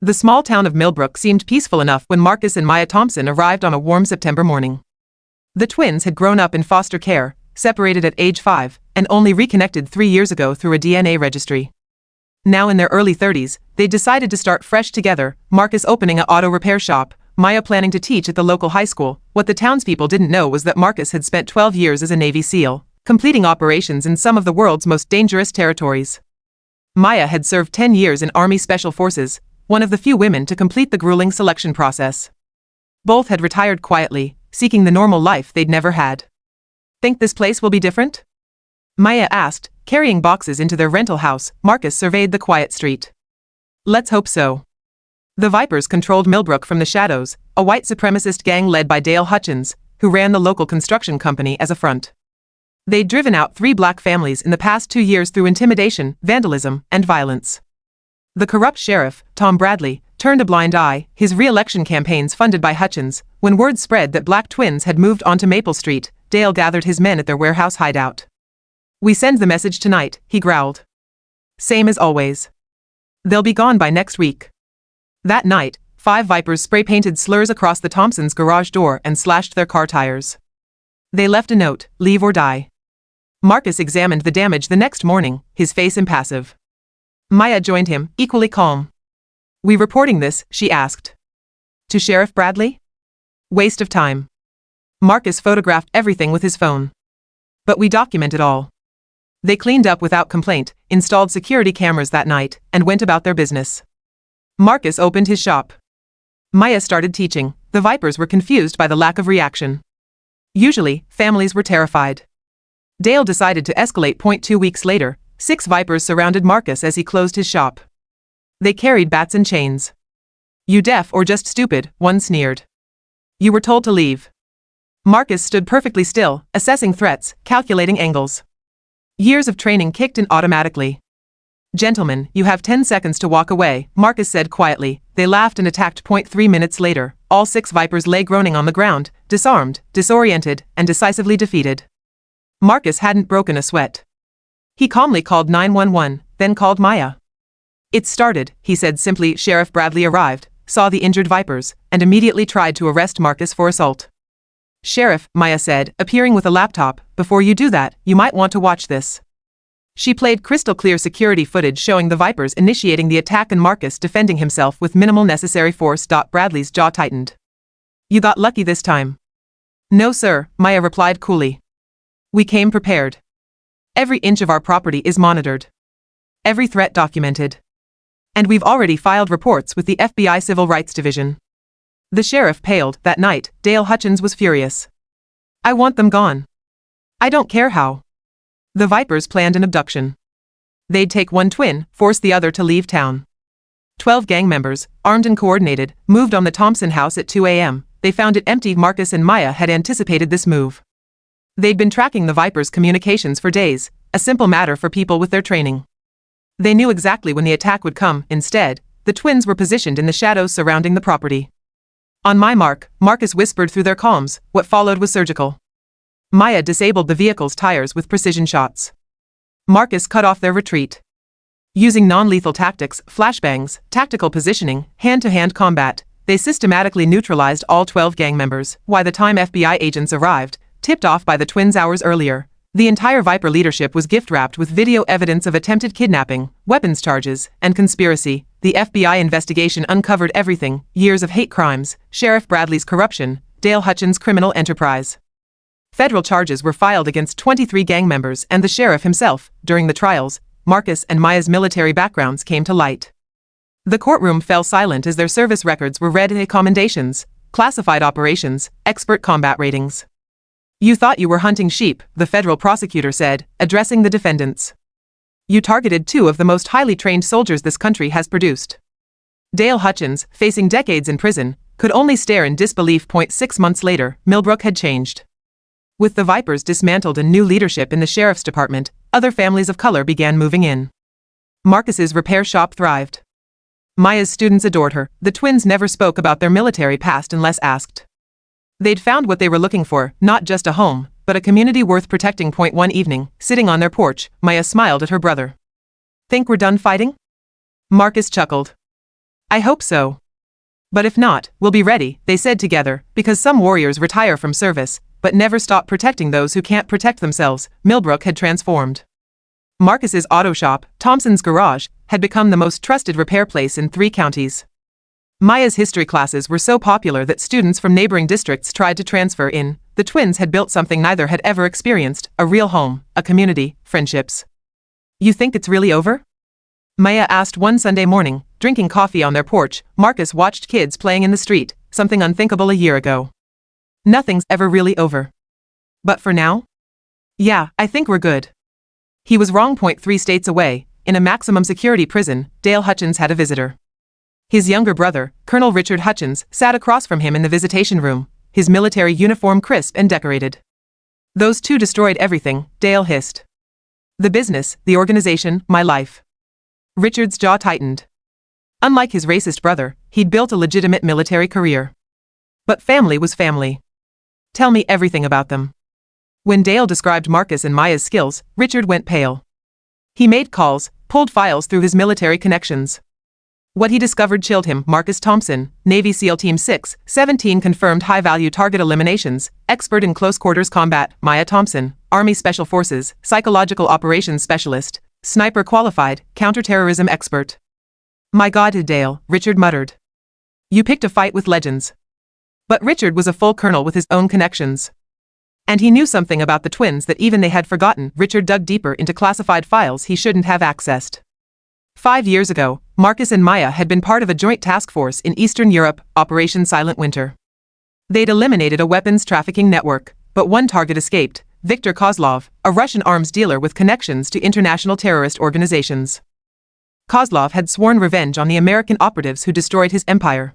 The small town of Millbrook seemed peaceful enough when Marcus and Maya Thompson arrived on a warm September morning. The twins had grown up in foster care, separated at age 5, and only reconnected 3 years ago through a DNA registry. Now in their early 30s, they decided to start fresh together, Marcus opening an auto repair shop, Maya planning to teach at the local high school. What the townspeople didn't know was that Marcus had spent 12 years as a Navy SEAL, completing operations in some of the world's most dangerous territories. Maya had served 10 years in Army Special Forces, one of the few women to complete the grueling selection process. Both had retired quietly, seeking the normal life they'd never had. "Think this place will be different?" Maya asked, carrying boxes into their rental house. Marcus surveyed the quiet street. "Let's hope so." The Vipers controlled Millbrook from the shadows, a white supremacist gang led by Dale Hutchins, who ran the local construction company as a front. They'd driven out 3 black families in the past 2 years through intimidation, vandalism, and violence. The corrupt sheriff, Tom Bradley, turned a blind eye, his re-election campaigns funded by Hutchins. When word spread that black twins had moved onto Maple Street, Dale gathered his men at their warehouse hideout. "We send the message tonight," he growled. "Same as always. They'll be gone by next week." That night, 5 Vipers spray-painted slurs across the Thompsons' garage door and slashed their car tires. They left a note, "Leave or die." Marcus examined the damage the next morning, his face impassive. Maya joined him, equally calm. "We reporting this?" she asked. "To Sheriff Bradley?" "Waste of time." Marcus photographed everything with his phone. "But we document it all." They cleaned up without complaint, installed security cameras that night, and went about their business. Marcus opened his shop. Maya started teaching. The Vipers were confused by the lack of reaction. Usually, families were terrified. Dale decided to escalate. 2 weeks later, 6 Vipers surrounded Marcus as he closed his shop. They carried bats and chains. "You deaf or just stupid?" one sneered. "You were told to leave." Marcus stood perfectly still, assessing threats, calculating angles. Years of training kicked in automatically. "Gentlemen, you have 10 seconds to walk away," Marcus said quietly. They laughed and attacked. 3 minutes later, all 6 Vipers lay groaning on the ground, disarmed, disoriented, and decisively defeated. Marcus hadn't broken a sweat. He calmly called 911, then called Maya. "It started," he said simply. Sheriff Bradley arrived, saw the injured Vipers, and immediately tried to arrest Marcus for assault. "Sheriff," Maya said, appearing with a laptop, "before you do that, you might want to watch this." She played crystal-clear security footage showing the Vipers initiating the attack and Marcus defending himself with minimal necessary force. Bradley's jaw tightened. "You got lucky this time." "No sir," Maya replied coolly. "We came prepared. Every inch of our property is monitored. Every threat documented. And we've already filed reports with the FBI Civil Rights Division." The sheriff paled. That night, Dale Hutchins was furious. "I want them gone. I don't care how." The Vipers planned an abduction. They'd take one twin, force the other to leave town. 12 gang members, armed and coordinated, moved on the Thompson house at 2 a.m. They found it empty. Marcus and Maya had anticipated this move. They'd been tracking the Vipers' communications for days, a simple matter for people with their training. They knew exactly when the attack would come. Instead, the twins were positioned in the shadows surrounding the property. "On my mark," Marcus whispered through their comms. What followed was surgical. Maya disabled the vehicle's tires with precision shots. Marcus cut off their retreat. Using non-lethal tactics, flashbangs, tactical positioning, hand-to-hand combat, they systematically neutralized all 12 gang members. By the time FBI agents arrived, tipped off by the twins hours earlier, the entire Viper leadership was gift-wrapped with video evidence of attempted kidnapping, weapons charges, and conspiracy. The FBI investigation uncovered everything: years of hate crimes, Sheriff Bradley's corruption, Dale Hutchins' criminal enterprise. Federal charges were filed against 23 gang members and the sheriff himself. During the trials, Marcus and Maya's military backgrounds came to light. The courtroom fell silent as their service records were read in commendations, classified operations, expert combat ratings. "You thought you were hunting sheep," the federal prosecutor said, addressing the defendants. "You targeted 2 of the most highly trained soldiers this country has produced." Dale Hutchins, facing decades in prison, could only stare in disbelief. 6 months later, Millbrook had changed. With the Vipers dismantled and new leadership in the sheriff's department, other families of color began moving in. Marcus's repair shop thrived. Maya's students adored her. The twins never spoke about their military past unless asked. They'd found what they were looking for, not just a home, but a community worth protecting. One evening, sitting on their porch, Maya smiled at her brother. "Think we're done fighting?" Marcus chuckled. I hope so. But if not, we'll be ready, they said together, because some warriors retire from service, but never stop protecting those who can't protect themselves. Millbrook had transformed. Marcus's auto shop, Thompson's garage, had become the most trusted repair place in 3 counties. Maya's history classes were so popular that students from neighboring districts tried to transfer in. The twins had built something neither had ever experienced, a real home, a community, friendships. You think it's really over? Maya asked one Sunday morning, drinking coffee on their porch. Marcus watched kids playing in the street, something unthinkable a year ago. Nothing's ever really over. But for now? Yeah, I think we're good. He was wrong. 3 states away, in a maximum security prison, Dale Hutchins had a visitor. His younger brother, Colonel Richard Hutchins, sat across from him in the visitation room, his military uniform crisp and decorated. Those 2 destroyed everything, Dale hissed. The business, the organization, my life. Richard's jaw tightened. Unlike his racist brother, he'd built a legitimate military career. But family was family. Tell me everything about them. When Dale described Marcus and Maya's skills, Richard went pale. He made calls, pulled files through his military connections. What he discovered chilled him. Marcus Thompson, Navy SEAL Team 617 confirmed high-value target eliminations, expert in close-quarters combat. Maya Thompson, Army Special Forces, psychological operations specialist, sniper qualified, counterterrorism expert. My God, Dale, Richard muttered. You picked a fight with legends. But Richard was a full colonel with his own connections. And he knew something about the twins that even they had forgotten. Richard dug deeper into classified files he shouldn't have accessed. 5 years ago, Marcus and Maya had been part of a joint task force in Eastern Europe, Operation Silent Winter. They'd eliminated a weapons trafficking network, but one target escaped, Viktor Kozlov, a Russian arms dealer with connections to international terrorist organizations. Kozlov had sworn revenge on the American operatives who destroyed his empire.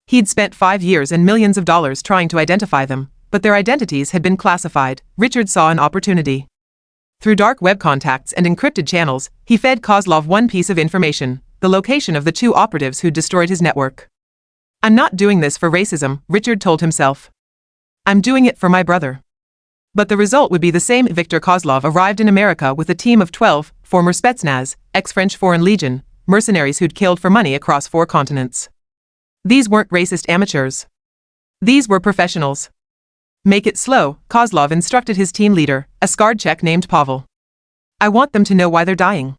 He'd spent 5 years and millions of dollars trying to identify them, but their identities had been classified. Richard saw an opportunity. Through dark web contacts and encrypted channels, he fed Kozlov one piece of information, the location of the 2 operatives who destroyed his network. I'm not doing this for racism, Richard told himself. I'm doing it for my brother. But the result would be the same. Viktor Kozlov arrived in America with a team of 12, former Spetsnaz, ex-French Foreign Legion, mercenaries who'd killed for money across 4 continents. These weren't racist amateurs. These were professionals. Make it slow, Kozlov instructed his team leader, a scarred Czech named Pavel. I want them to know why they're dying.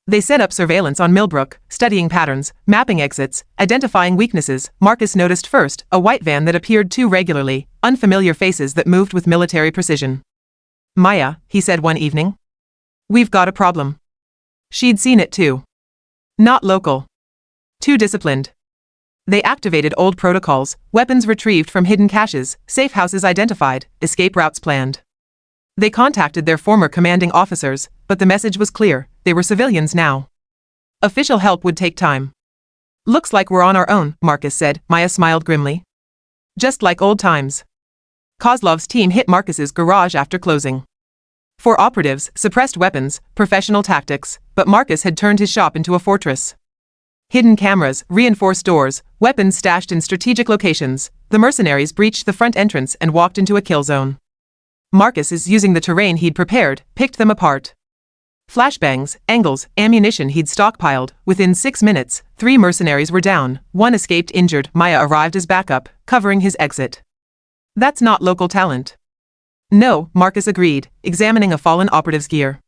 They set up surveillance on Millbrook, studying patterns, mapping exits, identifying weaknesses. Marcus noticed first a white van that appeared too regularly, unfamiliar faces that moved with military precision. Maya, he said one evening. We've got a problem. She'd seen it too. Not local. Too disciplined. They activated old protocols, weapons retrieved from hidden caches, safe houses identified, escape routes planned. They contacted their former commanding officers, but the message was clear, they were civilians now. Official help would take time. Looks like we're on our own, Marcus said. Maya smiled grimly. Just like old times. Kozlov's team hit Marcus's garage after closing. 4 operatives, suppressed weapons, professional tactics, but Marcus had turned his shop into a fortress. Hidden cameras, reinforced doors, weapons stashed in strategic locations. The mercenaries breached the front entrance and walked into a kill zone. Marcus is using the terrain he'd prepared, picked them apart. Flashbangs, angles, ammunition he'd stockpiled. Within 6 minutes, 3 mercenaries were down, 1 escaped injured. Maya arrived as backup, covering his exit. That's not local talent. No, Marcus agreed, examining a fallen operative's gear.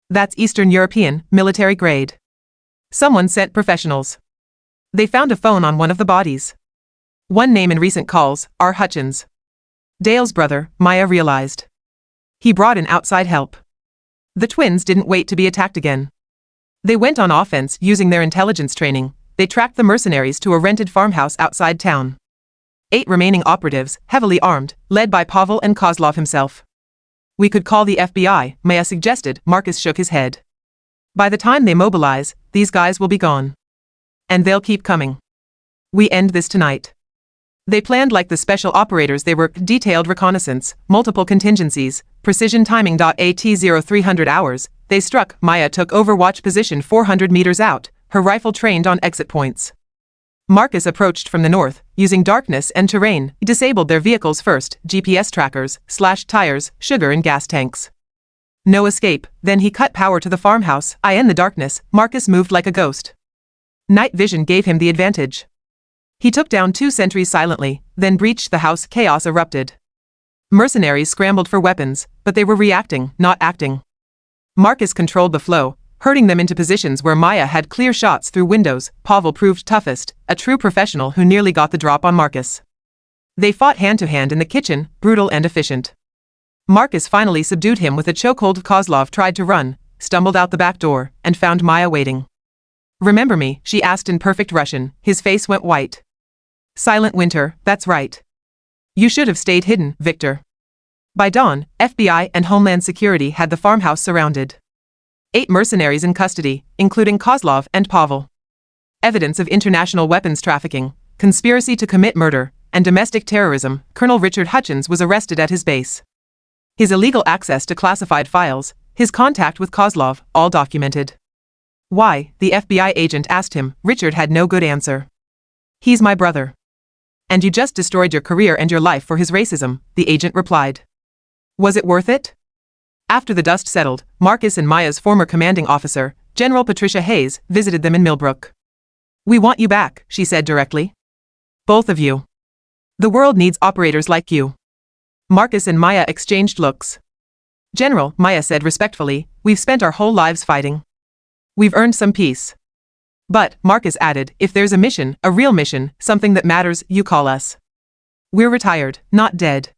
That's Eastern European, military grade. Someone sent professionals. They found a phone on one of the bodies. One name in recent calls, R. Hutchins. Dale's brother, Maya realized. He brought in outside help. The twins didn't wait to be attacked again. They went on offense using their intelligence training. They tracked the mercenaries to a rented farmhouse outside town. 8 remaining operatives, heavily armed, led by Pavel and Kozlov himself. We could call the FBI, Maya suggested. Marcus shook his head. By the time they mobilize, these guys will be gone. And they'll keep coming. We end this tonight. They planned like the special operators. They worked detailed reconnaissance, multiple contingencies, precision timing. At 0300 hours, they struck. Maya took overwatch position 400 meters out, her rifle trained on exit points. Marcus approached from the north, using darkness and terrain. He disabled their vehicles first, GPS trackers, slashed tires, sugar and gas tanks. No escape. Then he cut power to the farmhouse. In the darkness, Marcus moved like a ghost. Night vision gave him the advantage. He took down 2 sentries silently, then breached the house. Chaos erupted. Mercenaries scrambled for weapons, but they were reacting, not acting. Marcus controlled the flow, herding them into positions where Maya had clear shots through windows. Pavel proved toughest, a true professional who nearly got the drop on Marcus. They fought hand-to-hand in the kitchen, brutal and efficient. Marcus finally subdued him with a chokehold. Kozlov tried to run, stumbled out the back door, and found Maya waiting. "Remember me?" she asked in perfect Russian. His face went white. "Silent Winter, that's right. You should have stayed hidden, Victor." By dawn, FBI and Homeland Security had the farmhouse surrounded. 8 mercenaries in custody, including Kozlov and Pavel. Evidence of international weapons trafficking, conspiracy to commit murder, and domestic terrorism. Colonel Richard Hutchins was arrested at his base. His illegal access to classified files, his contact with Kozlov, all documented. "Why?" the FBI agent asked him. Richard had no good answer. "He's my brother." "And you just destroyed your career and your life for his racism," the agent replied. "Was it worth it?" After the dust settled, Marcus and Maya's former commanding officer, General Patricia Hayes, visited them in Millbrook. "We want you back," she said directly. "Both of you. The world needs operators like you." Marcus and Maya exchanged looks. "General," Maya said respectfully, "we've spent our whole lives fighting. We've earned some peace. But," Marcus added, "if there's a mission, a real mission, something that matters, you call us. We're retired, not dead."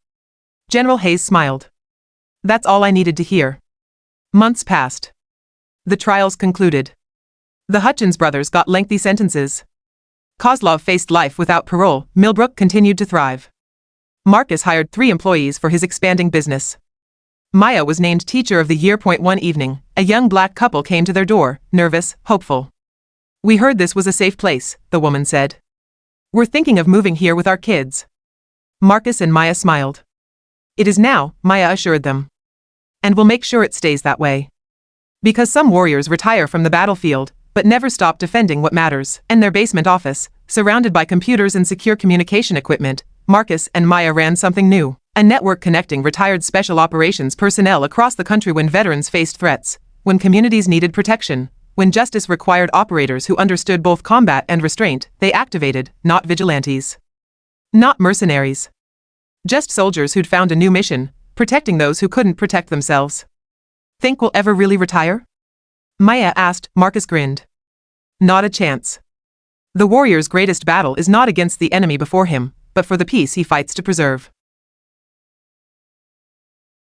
General Hayes smiled. "That's all I needed to hear." Months passed. The trials concluded. The Hutchins brothers got lengthy sentences. Kozlov faced life without parole. Millbrook continued to thrive. Marcus hired 3 employees for his expanding business. Maya was named Teacher of the Year. One evening, a young black couple came to their door, nervous, hopeful. "We heard this was a safe place," the woman said. "We're thinking of moving here with our kids." Marcus and Maya smiled. "It is now," Maya assured them. "And we'll make sure it stays that way. Because some warriors retire from the battlefield, but never stop defending what matters." In their basement office, surrounded by computers and secure communication equipment, Marcus and Maya ran something new. A network connecting retired special operations personnel across the country when veterans faced threats, when communities needed protection, when justice required operators who understood both combat and restraint. They activated, not vigilantes. Not mercenaries. Just soldiers who'd found a new mission, protecting those who couldn't protect themselves. "Think we'll ever really retire?" Maya asked. Marcus grinned. "Not a chance. The warrior's greatest battle is not against the enemy before him, but for the peace he fights to preserve."